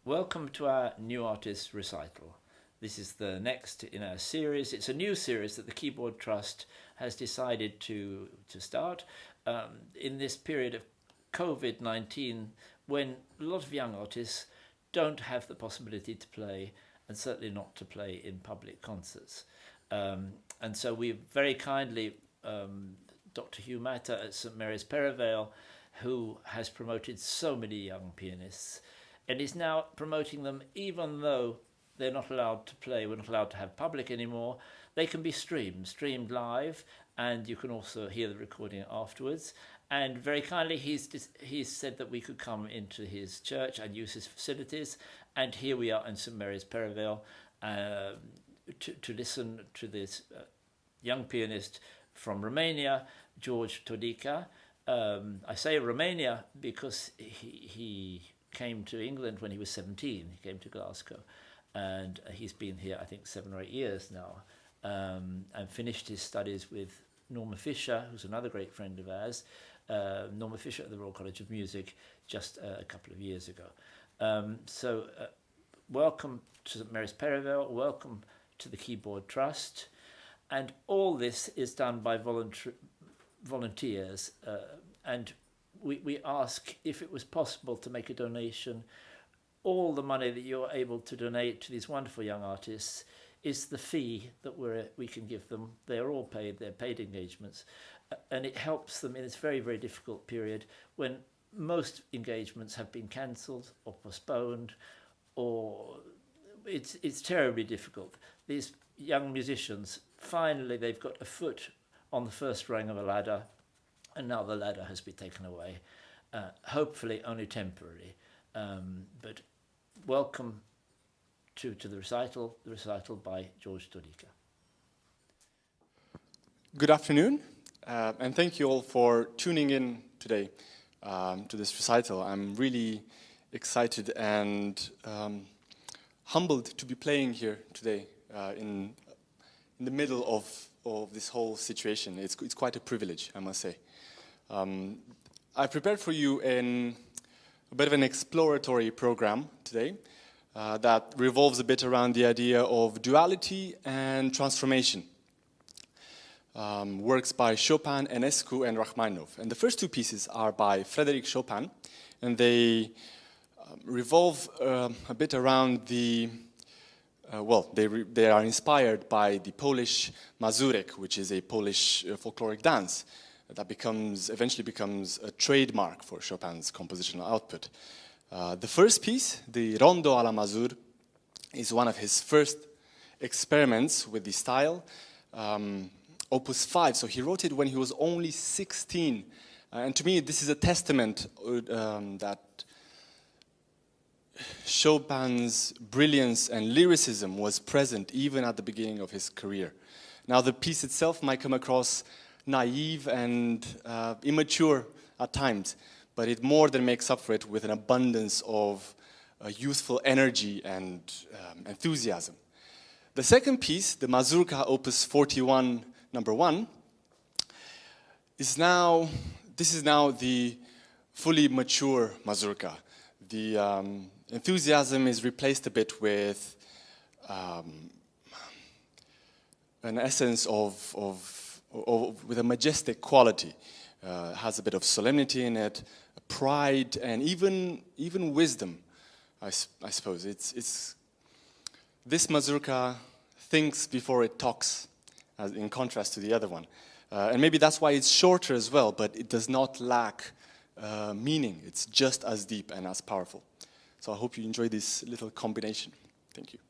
Welcome to our new artist recital. This is the next in our series. It's a new series that the Keyboard Trust has decided to start in this period of COVID-19, when a lot of young artists don't have the possibility to play, and certainly not to play in public concerts. And so we very kindly, Dr. Hugh Matter at St Mary's Perivale, who has promoted so many young pianists, and is now promoting them even though they're not allowed to play, we're not allowed to have public anymore. They can be streamed live, and you can also hear the recording afterwards. And very kindly, he's said that we could come into his church and use his facilities. And here we are in St Mary's Perivale to listen to this young pianist from Romania, GEORGE Todica. I say Romania because he came to England when he was 17. He came to Glasgow, and he's been here, I think, 7 or 8 years now, and finished his studies with Norma Fisher, who's another great friend of ours, Norma Fisher at the Royal College of Music just a couple of years ago. So welcome to St Mary's Perivale, welcome to the Keyboard Trust, and all this is done by volunteers, and we ask if it was possible to make a donation. All the money that you're able to donate to these wonderful young artists is the fee that we can give them. They're all paid, they're paid engagements, and it helps them in this very, very difficult period when most engagements have been cancelled or postponed, or it's terribly difficult. These young musicians, finally they've got a foot on the first rung of a ladder, and now the ladder has been taken away, hopefully only temporarily. But welcome to the recital by GEORGE Todica. Good afternoon, and thank you all for tuning in today to this recital. I'm really excited and humbled to be playing here today in the middle of this whole situation. It's quite a privilege, I must say. I prepared for you a bit of an exploratory program today that revolves a bit around the idea of duality and transformation. Works by Chopin, Enescu, and Rachmaninov. And the first two pieces are by Frédéric Chopin, and they revolve a bit around the they are inspired by the Polish Mazurek, which is a Polish folkloric dance that eventually becomes a trademark for Chopin's compositional output. The first piece, the Rondo alla Mazur, is one of his first experiments with the style, Opus 5. So he wrote it when he was only 16. And to me, this is a testament that Chopin's brilliance and lyricism was present even at the beginning of his career. Now, the piece itself might come across naive and immature at times, but it more than makes up for it with an abundance of youthful energy and enthusiasm. The second piece, the Mazurka Opus 41, number 1, this is now the fully mature Mazurka. The enthusiasm is replaced a bit with an essence with a majestic quality. Has a bit of solemnity in it, pride, and even wisdom, I suppose. It's this Mazurka thinks before it talks, as in contrast to the other one. And maybe that's why it's shorter as well, but it does not lack meaning. It's just as deep and as powerful. So I hope you enjoy this little combination. Thank you.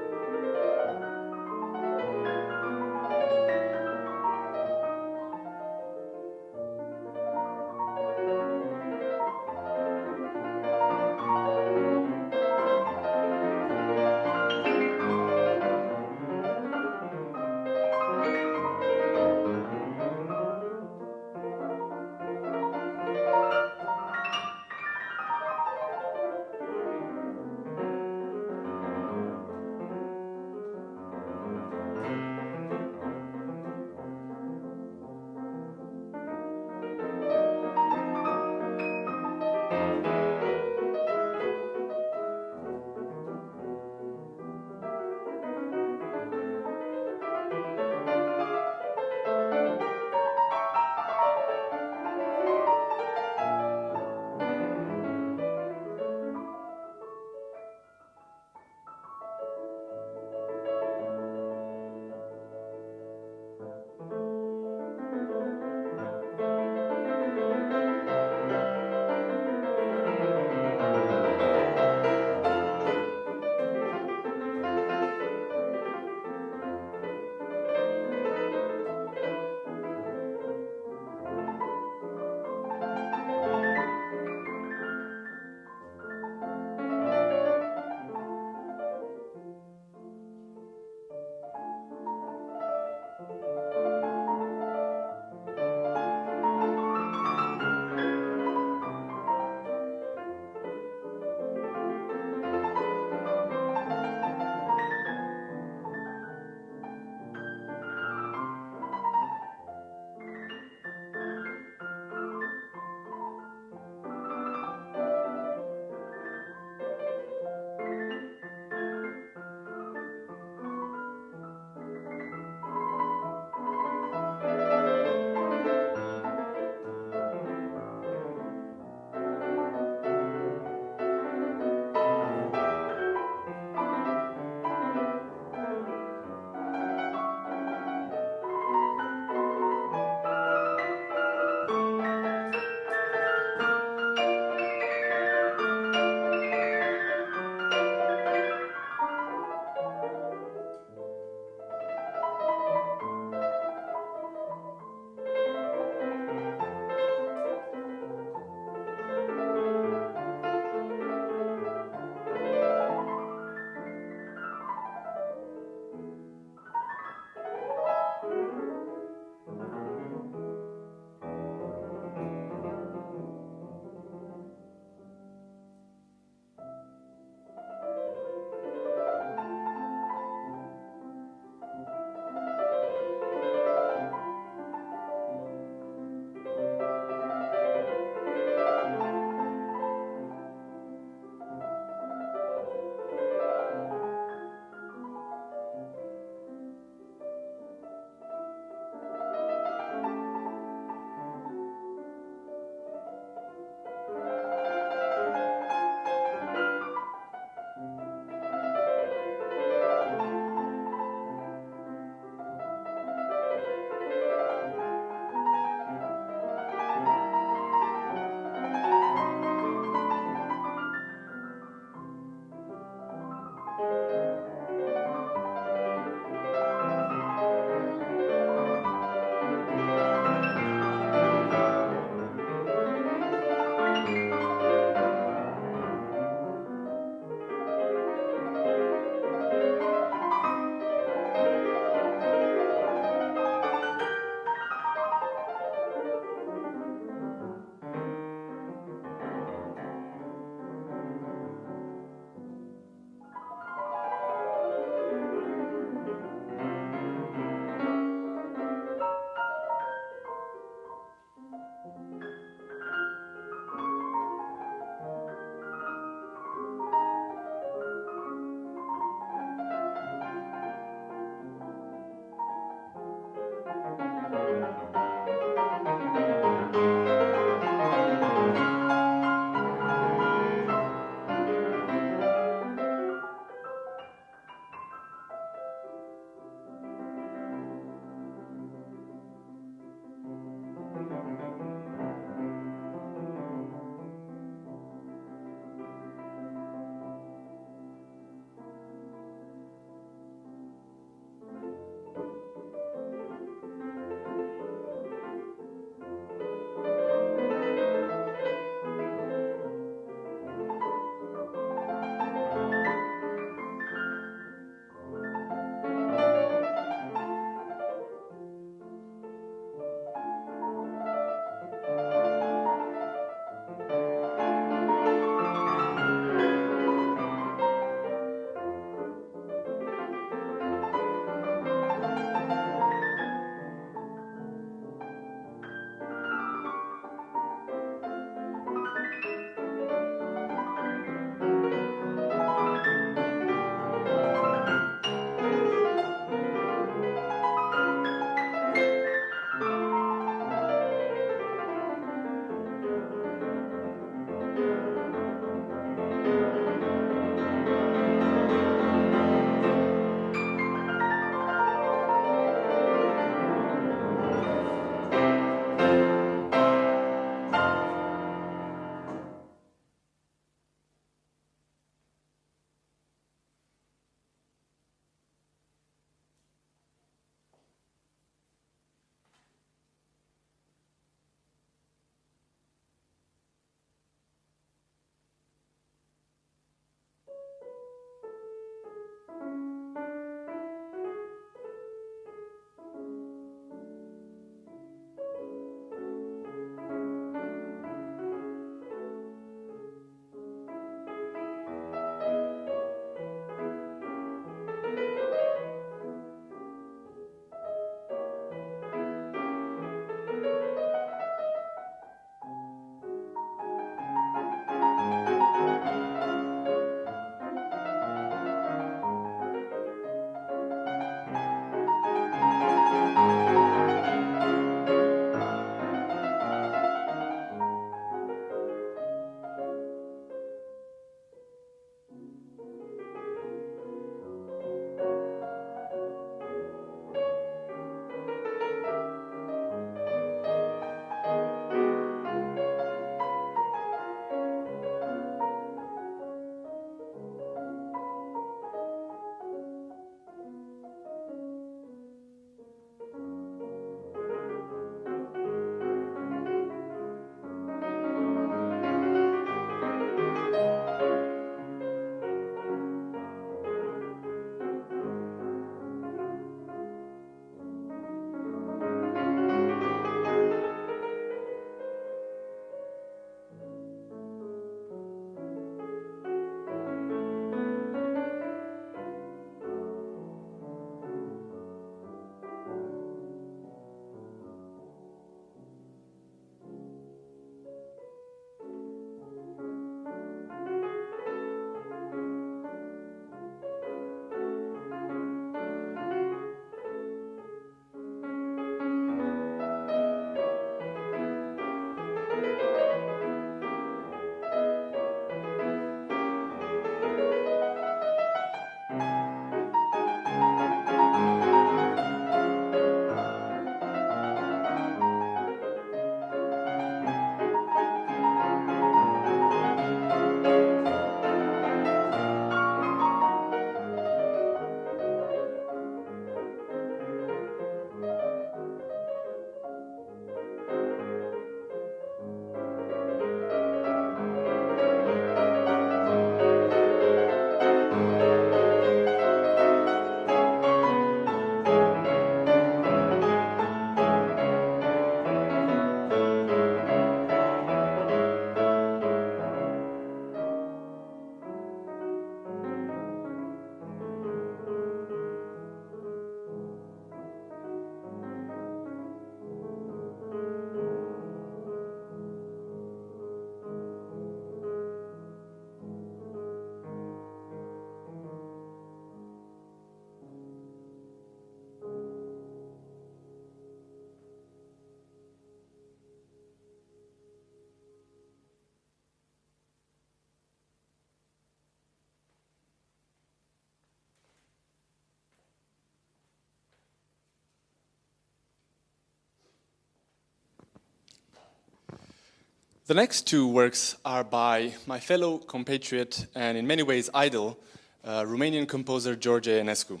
The next two works are by my fellow compatriot and in many ways idol, Romanian composer George Enescu.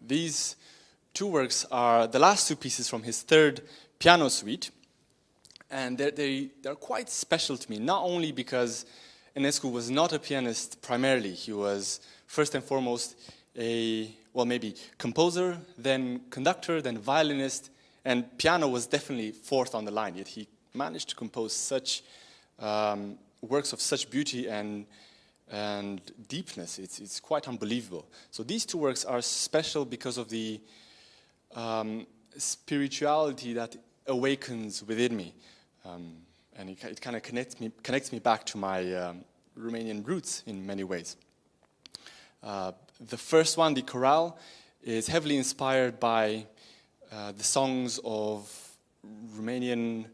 These two works are the last two pieces from his third piano suite, and they're quite special to me, not only because Enescu was not a pianist primarily. He was first and foremost maybe composer, then conductor, then violinist, and piano was definitely fourth on the line, yet he managed to compose such works of such beauty and deepness. It's quite unbelievable. So these two works are special because of the spirituality that awakens within me, and it kind of connects me back to my Romanian roots in many ways. The first one, the chorale, is heavily inspired by the songs of Romanian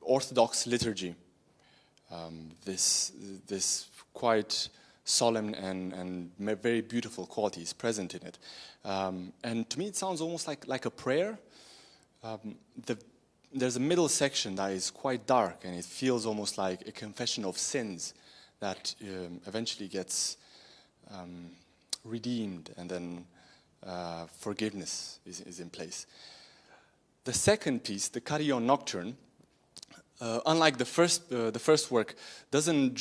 Orthodox liturgy. This quite solemn and very beautiful qualities present in it. And to me it sounds almost like a prayer. There's a middle section that is quite dark, and it feels almost like a confession of sins that eventually gets redeemed, and then forgiveness is in place. The second piece, the Carillon Nocturne, unlike the first work, doesn't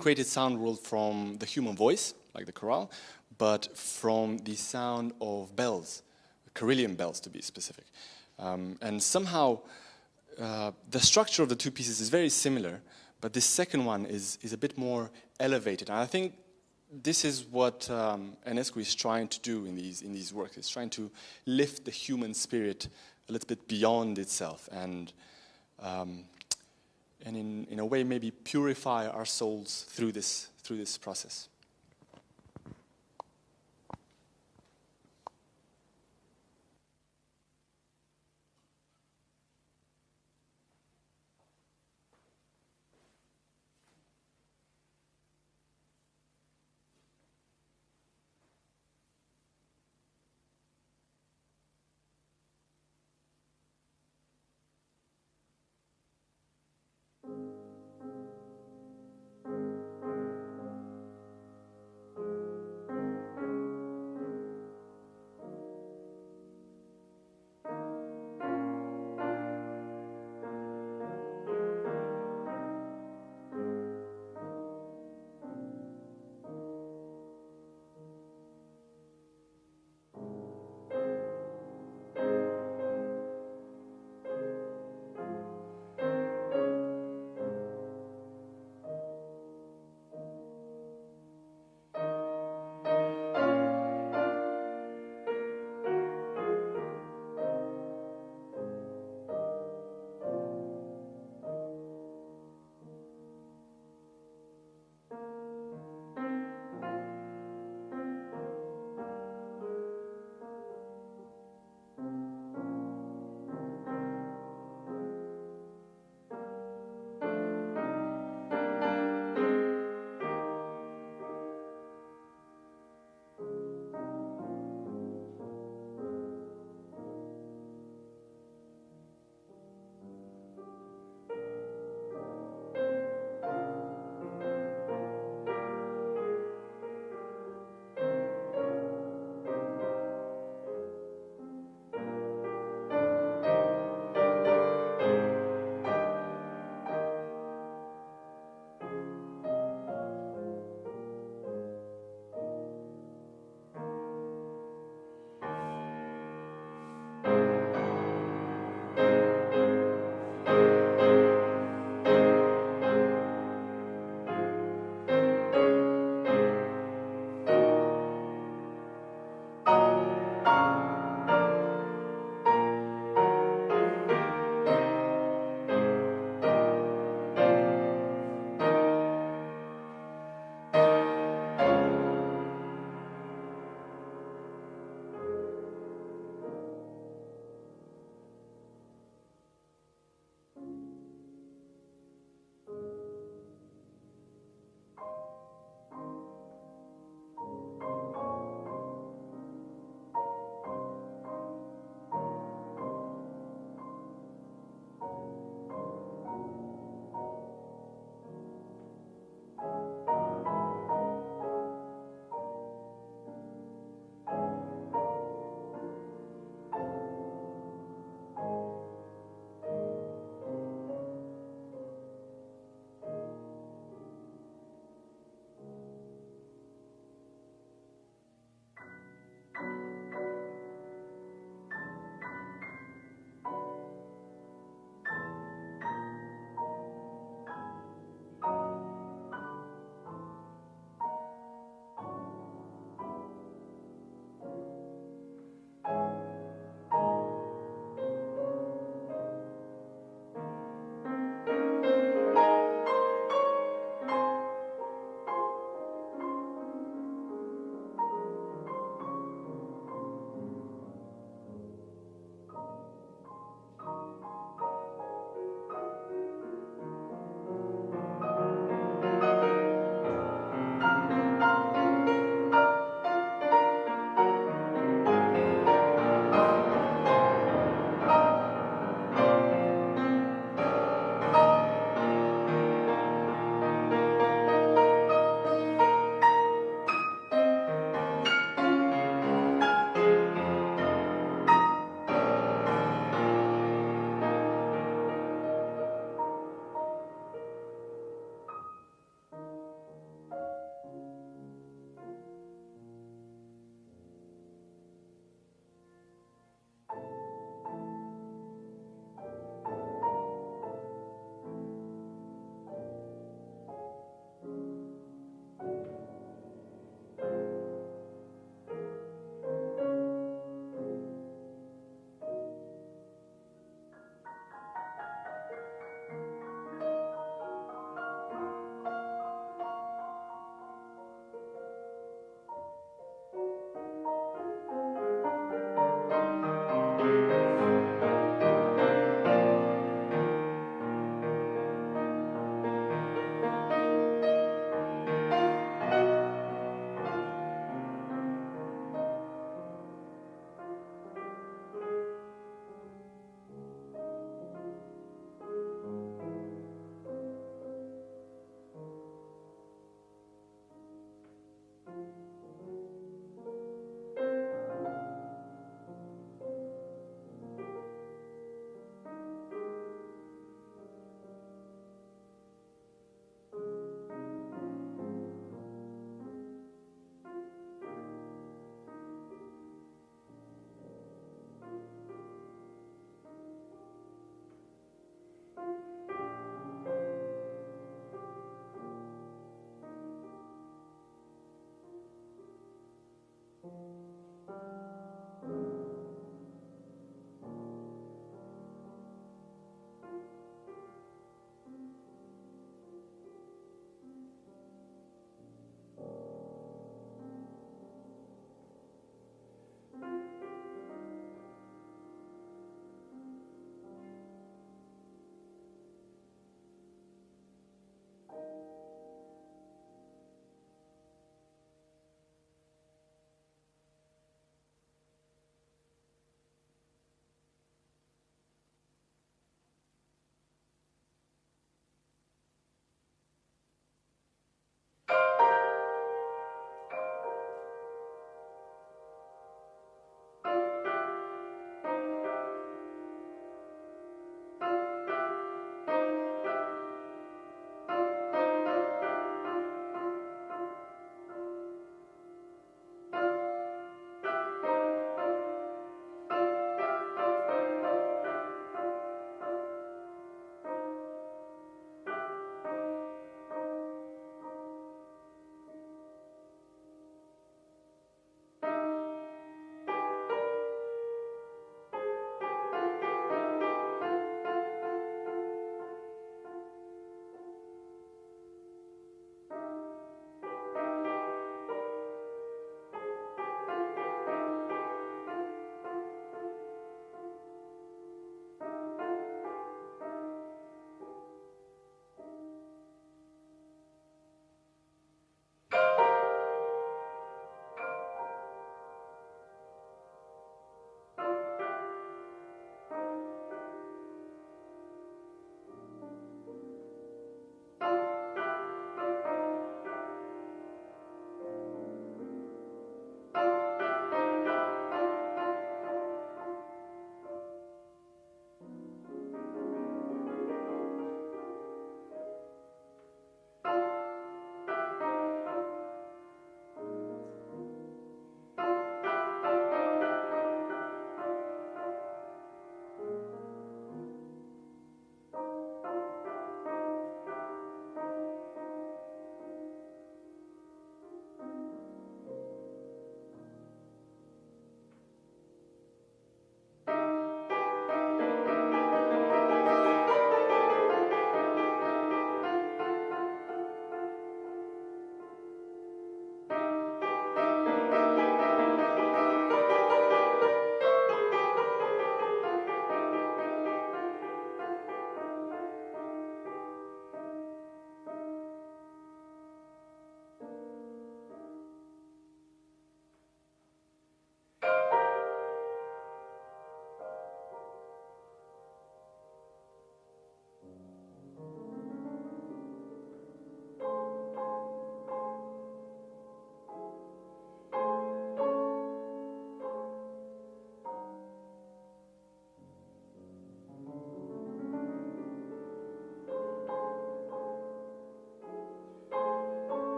create its sound world from the human voice, like the chorale, but from the sound of bells, Carillion bells to be specific. And somehow the structure of the two pieces is very similar, but this second one is a bit more elevated. And I think this is what Enescu is trying to do in these works. He's trying to lift the human spirit a little bit beyond itself, and in a way maybe purify our souls through this process.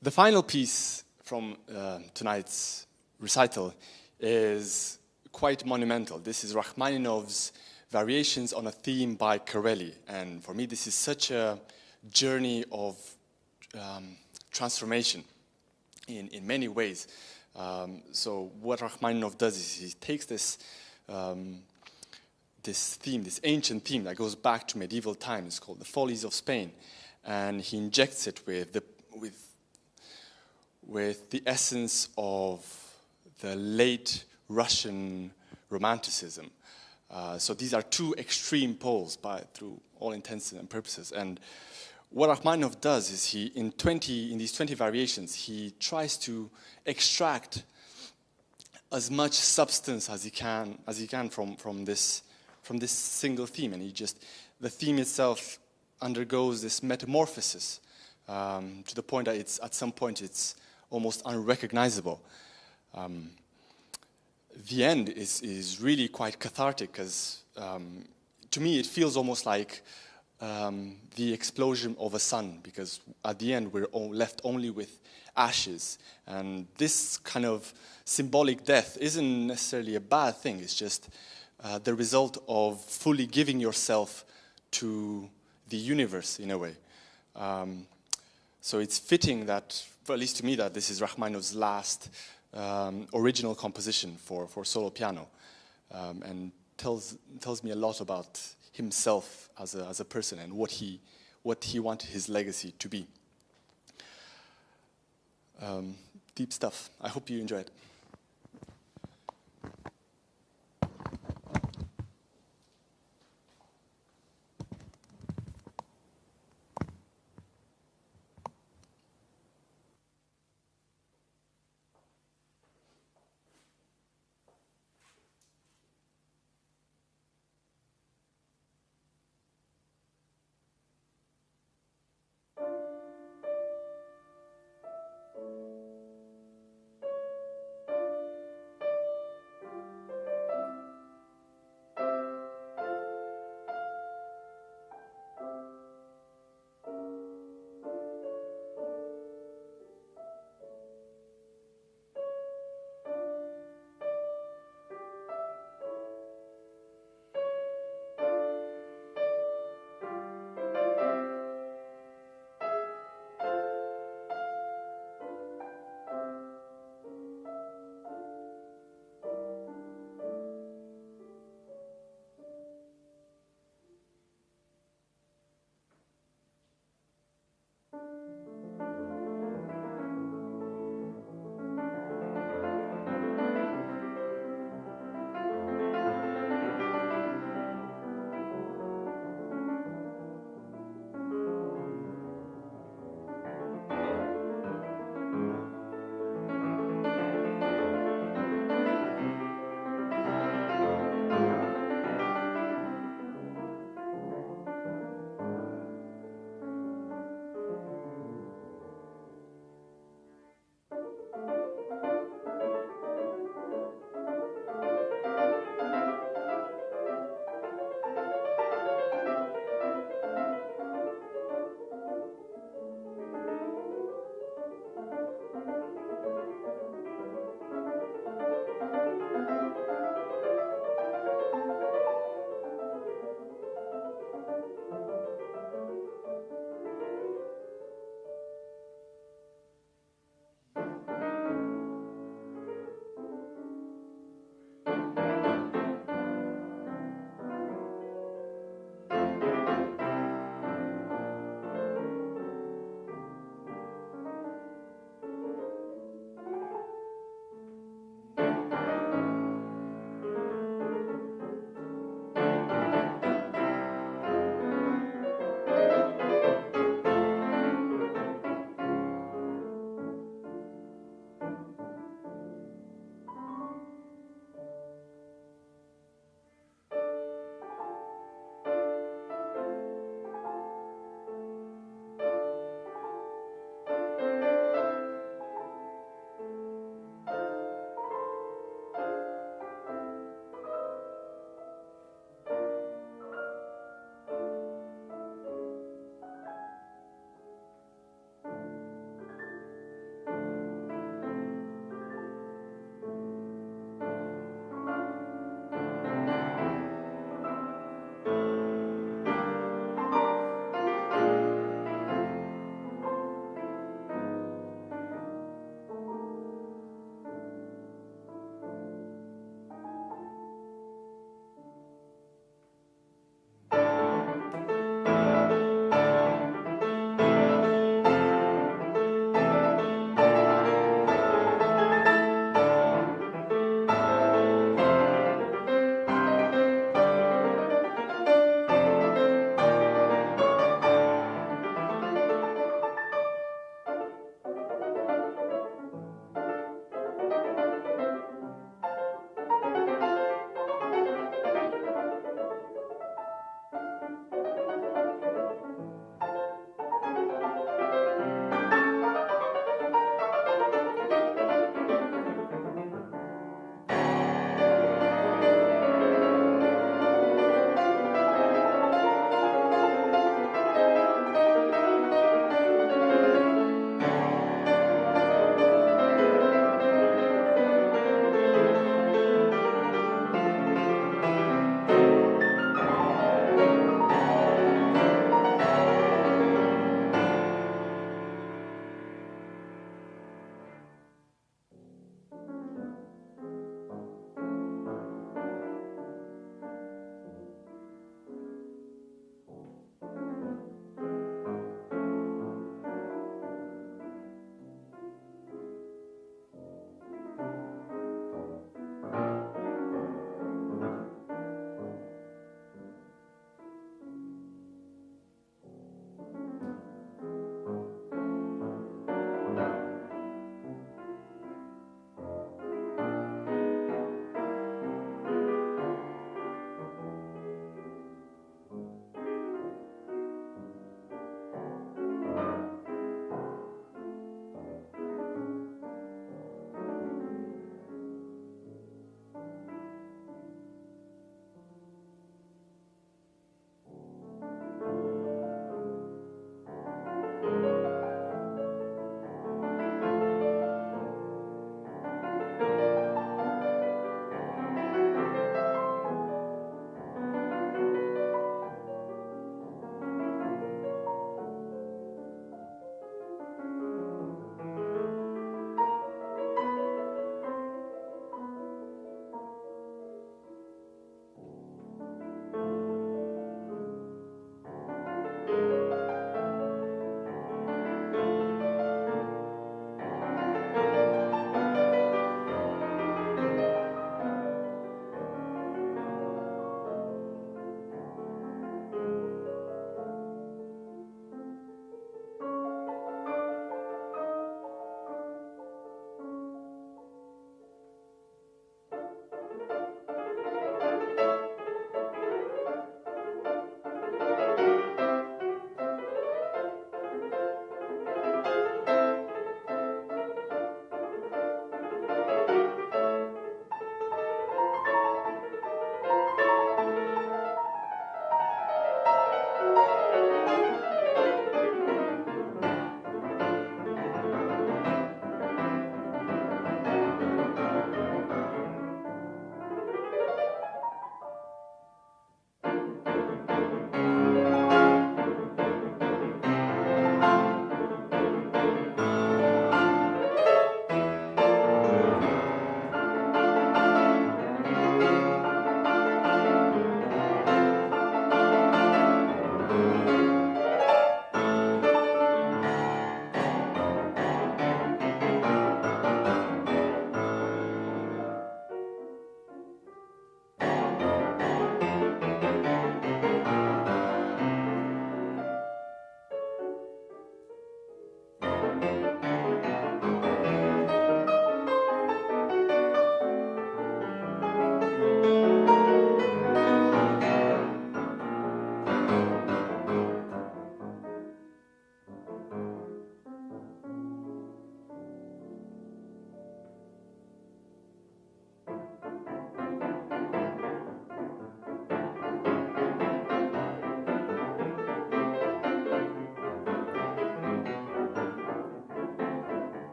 The final piece from tonight's recital is quite monumental. This is Rachmaninov's Variations on a Theme by Corelli. And for me, this is such a journey of transformation in many ways. So what Rachmaninov does is he takes this theme, this ancient theme that goes back to medieval times, called the Follies of Spain, and he injects it with the essence of the late Russian Romanticism. So these are two extreme poles through all intents and purposes. And what Rachmaninov does is in these 20 variations, he tries to extract as much substance as he can from this single theme, and the theme itself undergoes this metamorphosis to the point that at some point it's almost unrecognizable. The end is really quite cathartic, because to me it feels almost like the explosion of a sun, because at the end we're left only with ashes, and this kind of symbolic death isn't necessarily a bad thing. It's just the result of fully giving yourself to the universe in a way. So it's fitting that, at least to me, that this is Rachmaninoff's last original composition for solo piano, and tells me a lot about himself as a person and what he wanted his legacy to be. Deep stuff. I hope you enjoy it.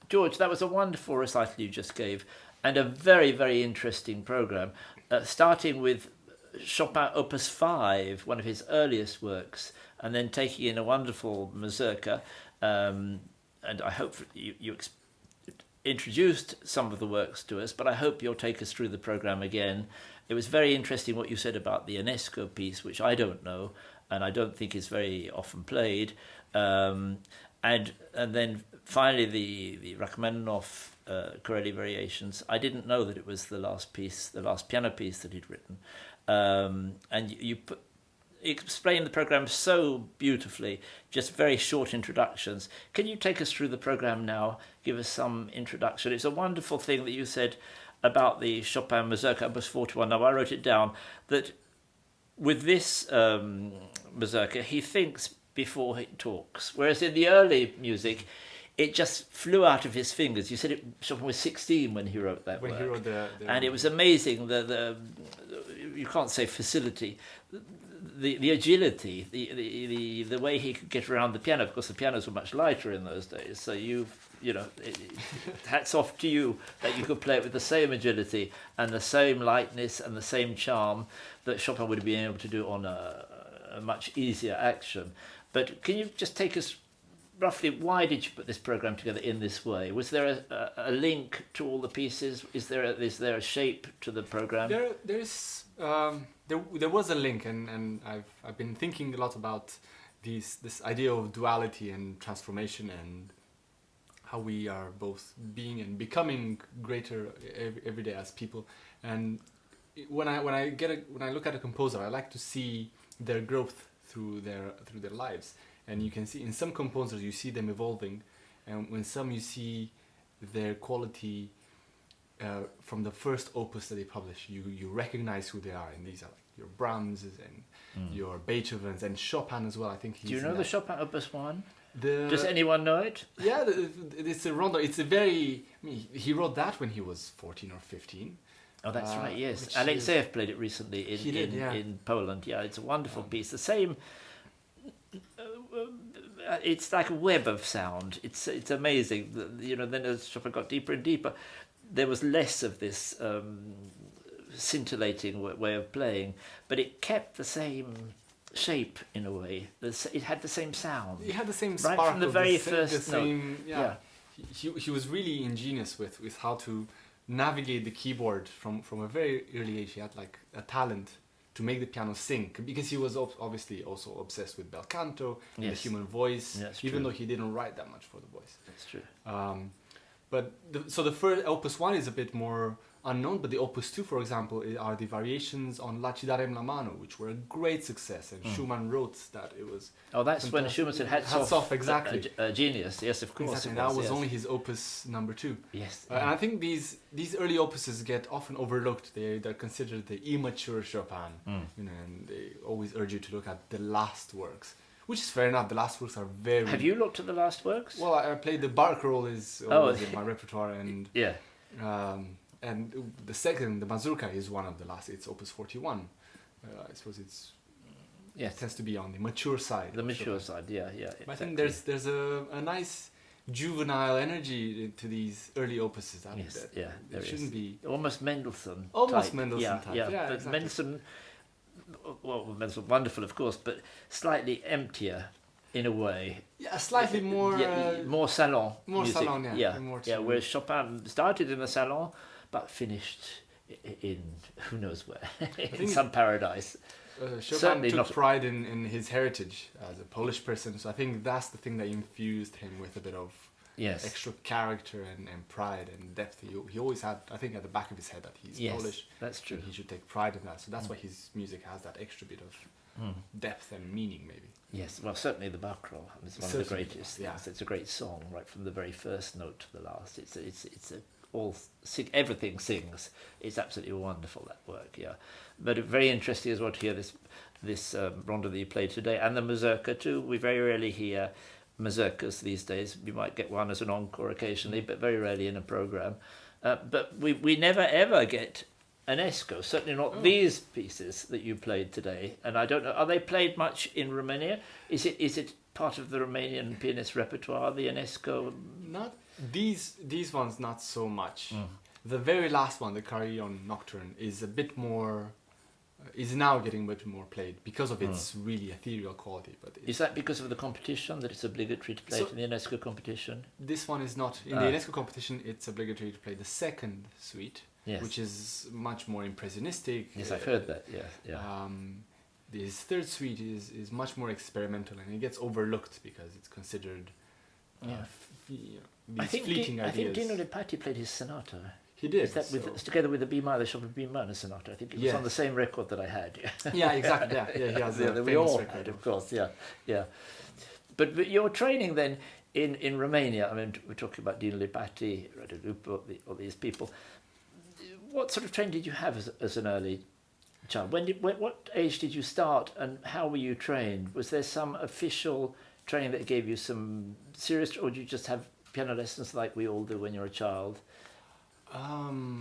George, that was a wonderful recital you just gave, and a very, very interesting program, starting with Chopin Opus 5, one of his earliest works, and then taking in a wonderful Mazurka, and I hope you introduced some of the works to us, but I hope you'll take us through the program again. It was very interesting what you said about the Enescu piece, which I don't know, and I don't think is very often played. And then finally the Rachmaninov Corelli variations. I didn't know that it was the last piece, the last piano piece that he'd written. And you explain the program so beautifully, just very short introductions. Can you take us through the program now? Give us some introduction. It's a wonderful thing that you said about the Chopin Mazurka Opus 41. Now I wrote it down, that with this Mazurka, he thinks before he talks, whereas in the early music, it just flew out of his fingers. You said Chopin was 16 when he wrote that work. He wrote and it was amazing, you can't say facility, the agility, the way he could get around the piano. Of course, the pianos were much lighter in those days, so hats off to you that you could play it with the same agility and the same lightness and the same charm that Chopin would have been able to do on a much easier action. But can you just take us roughly, why did you put this program together in this way? Was there a link to all the pieces? Is there a shape to the program? There was a link, and I've been thinking a lot about this idea of duality and transformation, and how we are both being and becoming greater every day as people. And when I look at a composer, I like to see their growth through their lives. And you can see in some composers you see them evolving, and when some you see their quality from the first opus that they publish. You recognize who they are, and these are like your Brahmses and your Beethovens and Chopin as well. I think. Do you know the Chopin Opus 1? Does anyone know it? Yeah, it's a Rondo. It's a very. He wrote that when he was 14 or 15. Oh, that's right. Yes, Alexeyev played it recently in Poland. Yeah, it's a wonderful piece. The same. It's like a web of sound. It's amazing. Then as Chopin got deeper and deeper, there was less of this scintillating way of playing, but it kept the same shape in a way. It had the same sound. It had the same right spark from the very first note. Yeah. He was really ingenious with how to navigate the keyboard from a very early age. He had like a talent to make the piano sing, because he was obviously also obsessed with bel canto, the human voice, even though he didn't write that much for the voice. That's true. But the first Opus 1 is a bit more unknown, but the Opus 2, for example, are the variations on La ci darem la mano, which were a great success, and Schumann wrote that it was... Oh, that's fantastic. When Schumann said hats off, exactly. A genius, yes, of course. Exactly, and that was only his Opus number 2. Yes. And I think these early opuses get often overlooked. They're considered the immature Chopin, and they always urge you to look at the last works. Which is fair enough. The last works are very... Have you looked at the last works? Well, I played the barcarolle is always in my repertoire, and and the second, the Mazurka, is one of the last. It's Opus 41. I suppose it tends to be on the mature side. The mature side, yeah. Exactly. I think there's a nice juvenile energy to these early opuses. There shouldn't be almost Mendelssohn. Almost type. Mendelssohn type. Yeah, but exactly. Mendelssohn. Well, Mendelssohn, wonderful, of course, but slightly emptier in a way. Yeah, slightly more... more salon music. Salon, whereas Chopin started in the salon, but finished in who knows where, in some paradise. Chopin took pride in his heritage as a Polish person, so I think that's the thing that infused him with a bit of extra character and pride and depth. He always had, I think, at the back of his head that he's Polish. That's true. And he should take pride in that. So that's why his music has that extra bit of depth and meaning, maybe. Yes, well, certainly the barcarolle is one of the greatest. Yeah, it's a great song, right from the very first note to the last. Everything sings. It's absolutely wonderful, that work. Yeah, but very interesting as well to hear this rondo that you played today, and the Mazurka too. We very rarely hear Mazurkas these days. We might get one as an encore occasionally, but very rarely in a program. But we never ever get Enescu, certainly not these pieces that you played today. And I don't know, are they played much in Romania? Is it part of the Romanian pianist repertoire, the Enescu? Not these ones, not so much. The very last one, the Carillon Nocturne, is a bit more, is now getting a bit more played because of its really ethereal quality. But is that because of the competition, that it's obligatory to play it in the Enescu competition? This one is not. In the Enescu competition, it's obligatory to play the second suite, which is much more impressionistic. Yes, I've heard that, yeah. This third suite is much more experimental, and it gets overlooked because it's considered these fleeting ideas. I think Dino Lipatti played his sonata. He did. Is that together with the B minor, the Chopin B minor sonata? I think it was on the same record that I had. Yeah, exactly. Yeah, he has a famous record. Of course, yeah. But your training then in Romania, I mean, we're talking about Dino Lipatti, all these people. What sort of training did you have as an early child? What age did you start, and how were you trained? Was there some official training that gave you some serious, or did you just have piano lessons like we all do when you're a child?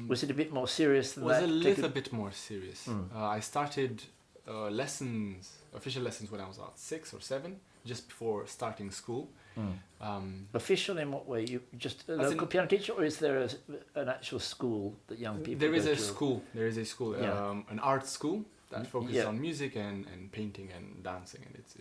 Was it a bit more serious than that? It was a little bit more serious. I started official lessons when I was about 6 or 7, just before starting school. Official in what way? You just a local piano teacher, or is there an actual school that young people There is go a to? school. There is a school, an art school that focuses on music and painting and dancing, and it's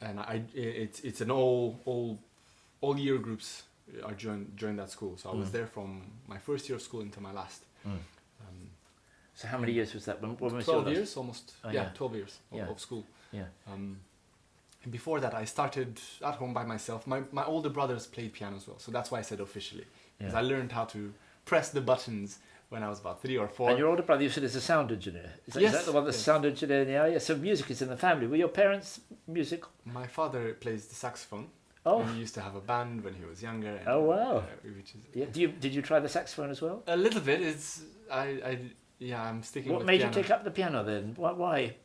and it's an all year groups are joined that school. So I was there from my first year of school until my last. So how many years was that? When was 12 your years almost. 12 years of school. Yeah. And before that, I started at home by myself. My older brothers played piano as well, so that's why I said officially. Because I learned how to press the buttons when I was about 3 or 4. And your older brother, you said, is a sound engineer. Is that the one that's sound engineer in the area? So music is in the family. Were your parents musical? My father plays the saxophone. Oh. And he used to have a band when he was younger. And, oh wow! Which is, Did you try the saxophone as well? A little bit. I'm sticking. What with made piano. you take up the piano then? Why?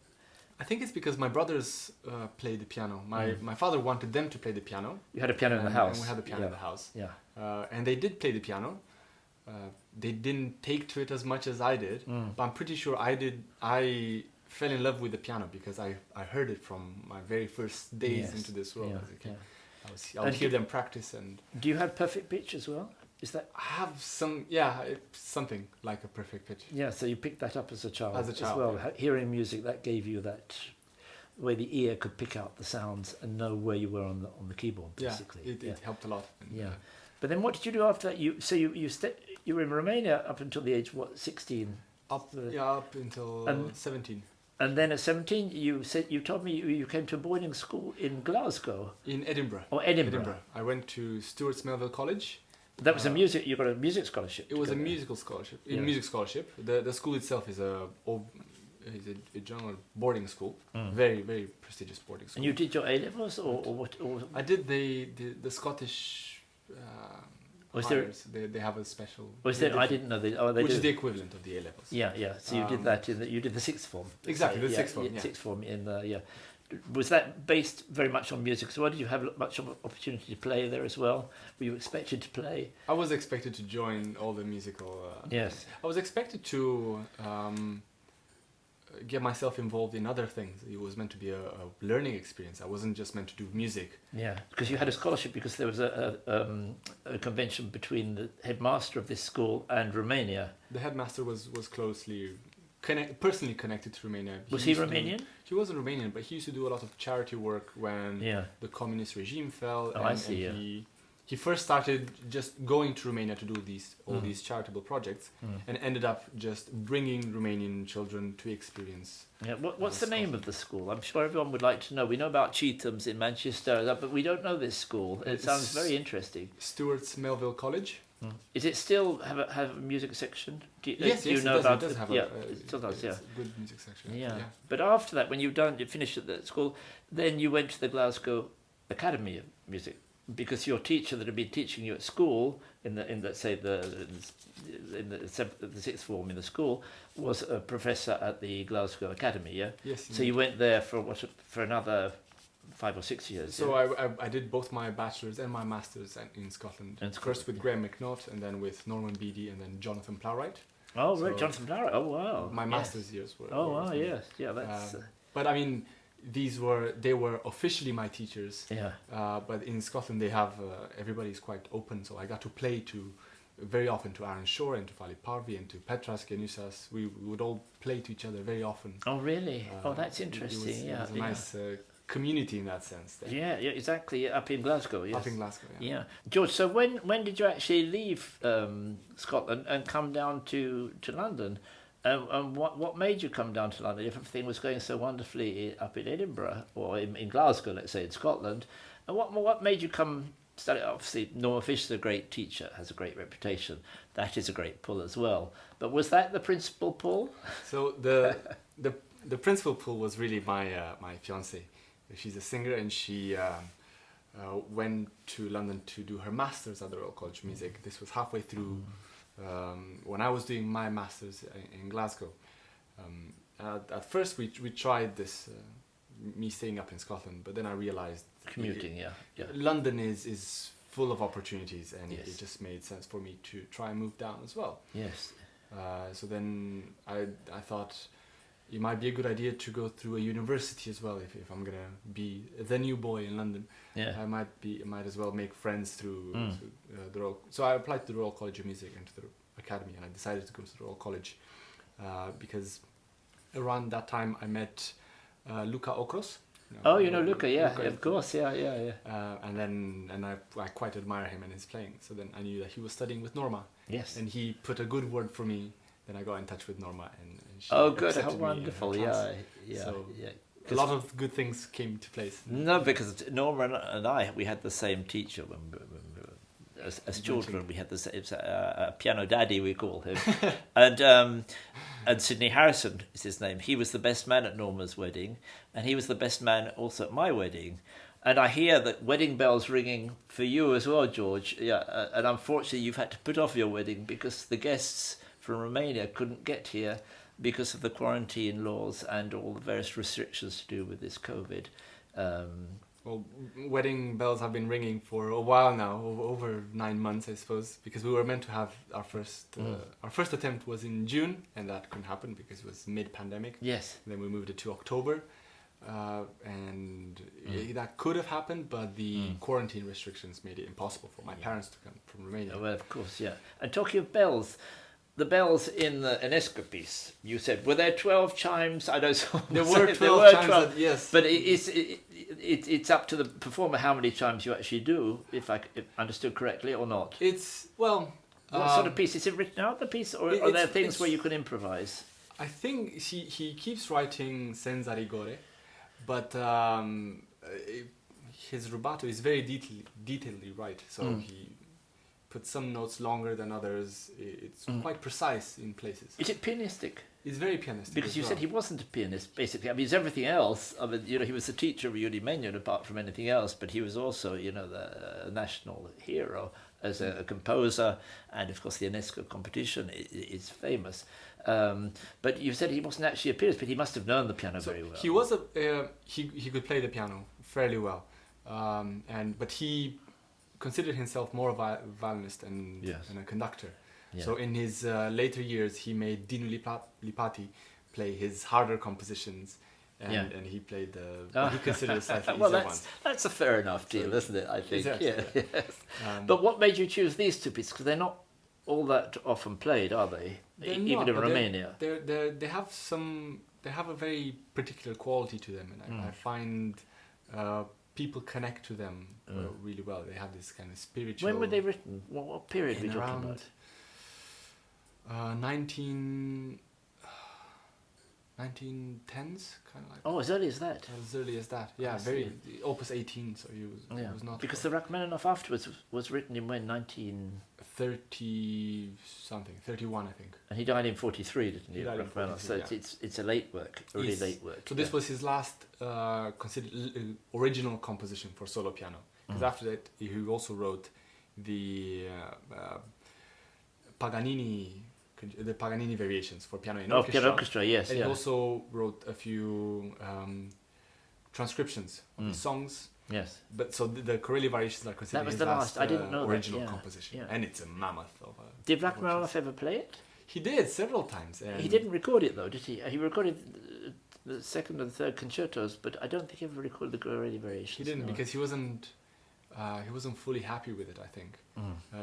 I think it's because my brothers played the piano. My father wanted them to play the piano. You had a piano in the house. And we had a piano in the house. Yeah. And they did play the piano. They didn't take to it as much as I did, but I'm pretty sure I did. I fell in love with the piano because I heard it from my very first days into this world as a kid. I would hear them practice. And do you have perfect pitch as well? Is that? I have something like a perfect pitch. Yeah, so you picked that up as a child. As well. Yeah. Hearing music, that gave you that way the ear could pick out the sounds and know where you were on the keyboard. Basically, it helped a lot. And, But then, what did you do after that? You were in Romania up until the age 16? Up until 17. And then at 17, you told me you came to a boarding school in Glasgow. In Edinburgh. Oh, Edinburgh. I went to Stuart's Melville College. That was you got a music scholarship. It was a musical scholarship. Music scholarship. The school itself is a general boarding school. Very, very prestigious boarding school. And you did your A-levels or what? Or I did the Scottish they have a special. Was there? I didn't know they which is the equivalent of the A-levels. Yeah. So you did that you did the sixth form. Exactly, the sixth form. Sixth form in the Was that based very much on music? So, did you have much of an opportunity to play there as well? Were you expected to play? I was expected to join all the musical. Yes. I was expected to get myself involved in other things. It was meant to be a learning experience. I wasn't just meant to do music. Yeah, because you had a scholarship because there was a convention between the headmaster of this school and Romania. The headmaster was closely personally connected to Romania. Was he Romanian? He wasn't Romanian, but he used to do a lot of charity work when the communist regime fell. Oh, I see. He first started just going to Romania to do all these charitable projects, and ended up just bringing Romanian children to experience. Yeah, what's the name of the school? I'm sure everyone would like to know. We know about Chetham's in Manchester, but we don't know this school. It sounds very interesting. Stuart's Melville College. Is it still have a music section? Yes, it does have it still does. It's a good music section. Yeah. But after that, when you finished at the school, then you went to the Glasgow Academy of Music, because your teacher that had been teaching you at school in the sixth form in the school was a professor at the Glasgow Academy. Yeah. Yes. So you went there for another 5 or 6 years. So I did both my bachelor's and my master's in Scotland. First with Graham McNaught, and then with Norman Beatty, and then Jonathan Plowright. Oh, right, Jonathan Barrett. Oh, wow. My master's years were. Oh, wow, yes. Yeah, that's... but I mean, they were officially my teachers. Yeah. But in Scotland, they have, everybody's quite open, so I got to play very often to Aaron Shore and to Fali Parvi and to Petras Genusas. We would all play to each other very often. Oh, really? That's interesting. It was a nice community in that sense. Yeah, exactly. Up in Glasgow, yes. Up in Glasgow, yeah. George, so when did you actually leave Scotland and come down to London? And what made you come down to London if everything was going so wonderfully up in Edinburgh or in Glasgow, let's say, in Scotland? And what made you come study? Obviously, Norma Fisher is a great teacher, has a great reputation. That is a great pull as well. But was that the principal pull? So the principal pull was really my fiancée. She's a singer, and she went to London to do her master's at the Royal College of Music. This was halfway through when I was doing my master's in Glasgow. At first, we tried this, me staying up in Scotland, but then I realized commuting. London is full of opportunities, and yes. it just made sense for me to try and move down as well. Yes. So then I thought it might be a good idea to go through a university as well. If I'm gonna be the new boy in London, I might as well make friends through the Royal. So I applied to the Royal College of Music and to the Academy, and I decided to go to the Royal College because around that time I met Luca Okros. You know Luca, of course, yeah. And I quite admire him and his playing. So then I knew that he was studying with Norma. Yes. And he put a good word for me. Then I got in touch with Norma, and she good, how wonderful, So a lot of good things came to place. No, because Norma and I, we had the same teacher when as children. We had the same piano daddy, we call him, and Sidney Harrison is his name. He was the best man at Norma's wedding, and he was the best man also at my wedding. And I hear that wedding bells ringing for you as well, George. Yeah, and unfortunately you've had to put off your wedding because the guests from Romania couldn't get here because of the quarantine laws and all the various restrictions to do with this COVID. Well, wedding bells have been ringing for a while now, over 9 months, I suppose, because we were meant to have our first attempt was in June, and that couldn't happen because it was mid-pandemic. Yes. And then we moved it to October, and that could have happened, but the quarantine restrictions made it impossible for my parents to come from Romania. Well, of course, yeah. And talking of bells, the bells in the Enescu piece, you said, were there 12 chimes? I don't know. There were 12 chimes, yes. But it's up to the performer how many chimes you actually do, if I understood correctly, or not. What sort of piece? Is it written out, the piece, or are there things where you can improvise? I think he keeps writing senza rigore, but his rubato is very detailedly right, so he puts some notes longer than others. It's quite precise in places. Is it pianistic? It's very pianistic. Because you said he wasn't a pianist, basically. I mean, he's everything else. I mean, he was the teacher of Yuri Menyon apart from anything else, but he was also, the national hero as a composer, and of course the Enescu competition is famous. But you said he wasn't actually a pianist, but he must have known the piano very well. He was he could play the piano fairly well, but he considered himself more of a violinist and a conductor. Yeah. So in his later years, he made Dinu Lipati play his harder compositions, and he played what he considered slightly easier ones. That's a fair enough deal, isn't it? I think. Exactly, yeah. Yes. But what made you choose these two pieces? Because they're not all that often played, are they? Even in Romania. They have a very particular quality to them, and I find people connect to them really well. They have this kind of spiritual. When were they written? What period are we talking about? 1910s, kind of like. Oh, as early as that. As early as that, yeah. Very Opus 18. So he was not. Because the Rachmaninov afterwards was written in when 1930 something, 31, I think. And he died in 43, didn't he? He died in 43, so it's a late work, really late work. So this was his last considered original composition for solo piano. Because after that, he also wrote the Paganini variations for piano and orchestra. Piano orchestra, yes. And he also wrote a few transcriptions of his songs. Yes. But so the Corelli variations are considered that was his the last. I didn't know original that. composition. Yeah. And it's a mammoth of a... Did Rachmaninov ever play it? He did several times. And He didn't record it though, did he? He recorded the second and third concertos, but I don't think he ever recorded the Corelli variations. He didn't no. because he wasn't fully happy with it, I think.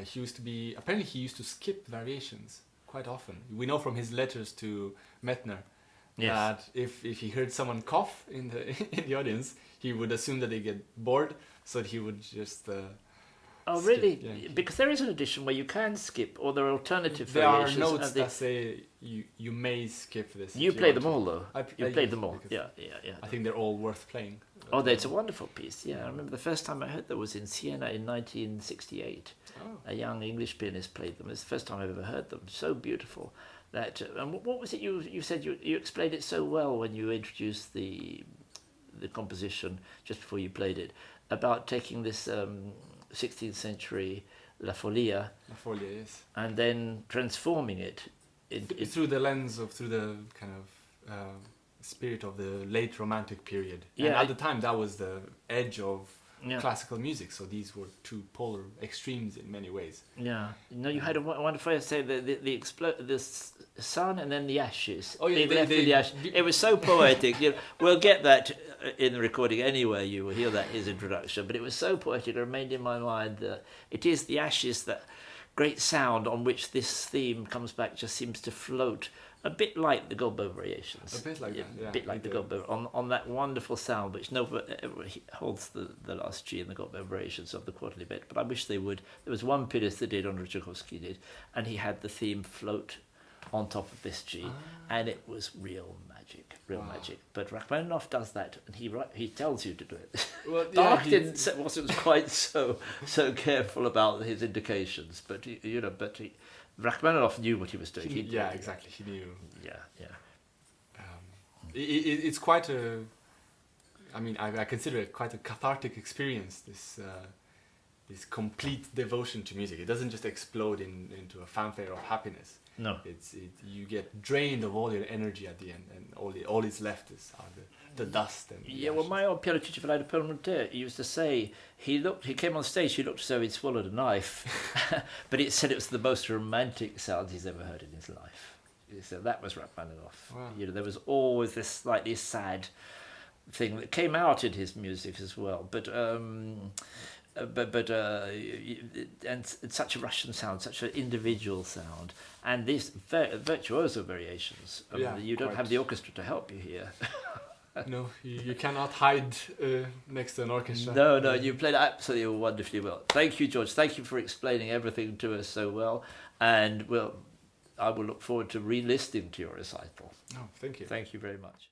He used to skip variations quite often. We know from his letters to Mettner that if he heard someone cough in the audience, he would assume that they get bored, so that he would just Oh, skip. really? Yeah. Because there is an edition where you can skip, or there are alternative There are variations. notes that say you may skip this. You if played want them to. all, though. You played them all. because Yeah. I think they're all worth playing. Oh, it's a wonderful piece. Yeah, I remember the first time I heard that was in Siena in 1968. Oh. A young English pianist played them. It's the first time I've ever heard them. So beautiful. That and what was it you said you explained it so well when you introduced the composition just before you played it about taking this 16th century La Folia, Yes. and then transforming it Through the kind of spirit of the late Romantic period. Yeah, and at the time that was the edge of Yeah. classical music, so these were two polar extremes in many ways. Yeah, no, you had a wonderful say the sun and then the ashes. Oh, yeah, They left with the ashes. It was so poetic. We'll get that in the recording anyway. You will hear that his introduction, but it was so poetic. It remained in my mind that it is the ashes, that great sound on which this theme comes back, just seems to float. A bit like the Goldberg variations. A bit like that, yeah. A bit like the Goldberg, on that wonderful sound which never holds the last G in the Goldberg variations of the quarterly bit. But I wish they would. There was one pianist that did, Andrzej Tchaikovsky did, and he had the theme float on top of this G, and it was real magic. But Rachmaninov does that, and he tells you to do it. Well, Bach wasn't quite so careful about his indications, but Rachmaninov knew what he was doing. Exactly. He knew. Yeah. It's quite a. I mean, I consider it quite a cathartic experience. This complete devotion to music. It doesn't just explode into a fanfare of happiness. No. You get drained of all your energy at the end, and all is left are the dust. And the Well, ashes. my old piano teacher, Vlad Perlmutter, used to say he came on stage, he looked as though he'd swallowed a knife, but it said it was the most romantic sound he's ever heard in his life. So that was Rachmaninoff. Wow. There was always this slightly sad thing that came out in his music as well, but it's such a Russian sound, such an individual sound, and these virtuoso variations. You don't have the orchestra to help you here. No, you cannot hide next to an orchestra. No, you played absolutely wonderfully well. Thank you, George. Thank you for explaining everything to us so well, and I will look forward to re-listening to your recital. Oh, thank you. Thank you very much.